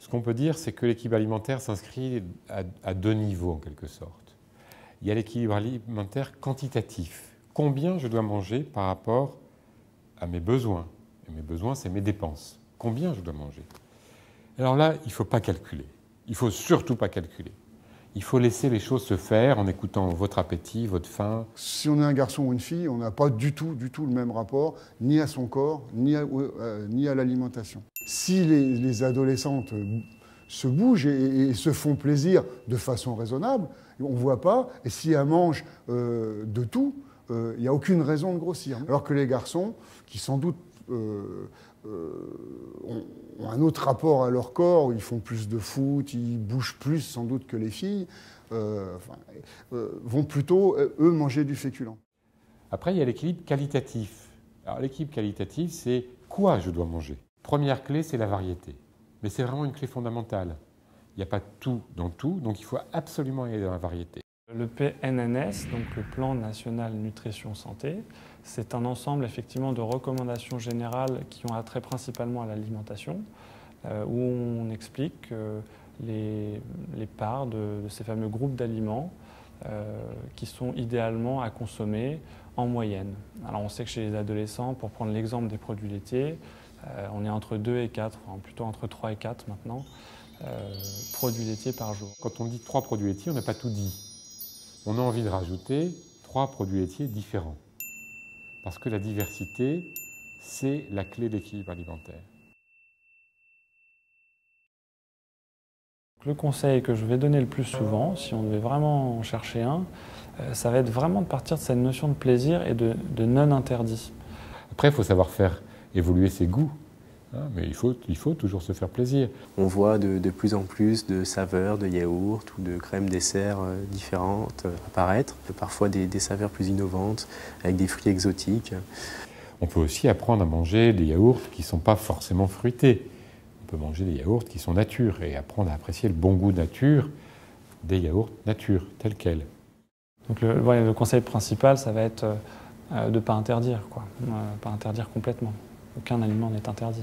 Ce qu'on peut dire, c'est que l'équilibre alimentaire s'inscrit à deux niveaux en quelque sorte. Il y a l'équilibre alimentaire quantitatif. Combien je dois manger par rapport à mes besoins? Et mes besoins, c'est mes dépenses. Combien je dois manger? Alors là, il ne faut pas calculer. Il ne faut surtout pas calculer. Il faut laisser les choses se faire en écoutant votre appétit, votre faim. Si on est un garçon ou une fille, on n'a pas du tout le même rapport, ni à son corps, ni à l'alimentation. Si les adolescentes se bougent et se font plaisir de façon raisonnable, on ne voit pas, et si elles mangent de tout, il n'y a aucune raison de grossir. Alors que les garçons, qui sans doute ont un autre rapport à leur corps, ils font plus de foot, ils bougent plus sans doute que les filles, vont plutôt, eux, manger du féculent. Après, il y a l'équilibre qualitatif. Alors l'équilibre qualitatif, c'est quoi je dois manger? Première clé, c'est la variété. Mais c'est vraiment une clé fondamentale. Il n'y a pas tout dans tout, donc il faut absolument aller dans la variété. Le PNNS, donc le Plan National Nutrition Santé, c'est un ensemble effectivement de recommandations générales qui ont attrait principalement à l'alimentation, où on explique les parts de ces fameux groupes d'aliments qui sont idéalement à consommer en moyenne. Alors on sait que chez les adolescents, pour prendre l'exemple des produits laitiers, on est entre 2 et 4, enfin plutôt entre 3 et 4 maintenant, produits laitiers par jour. Quand on dit 3 produits laitiers, on n'a pas tout dit. On a envie de rajouter 3 produits laitiers différents. Parce que la diversité, c'est la clé de l'équilibre alimentaire. Le conseil que je vais donner le plus souvent, si on devait vraiment en chercher un, ça va être vraiment de partir de cette notion de plaisir et de non-interdit. Après, il faut savoir faire évoluer ses goûts. Mais il faut toujours se faire plaisir. On voit de plus en plus de saveurs, de yaourts ou de crèmes dessert différentes apparaître. Parfois des saveurs plus innovantes, avec des fruits exotiques. On peut aussi apprendre à manger des yaourts qui ne sont pas forcément fruités. On peut manger des yaourts qui sont nature et apprendre à apprécier le bon goût nature des yaourts nature, tels quels. Donc le conseil principal, ça va être de ne pas interdire, pas interdire complètement. Aucun aliment n'est interdit.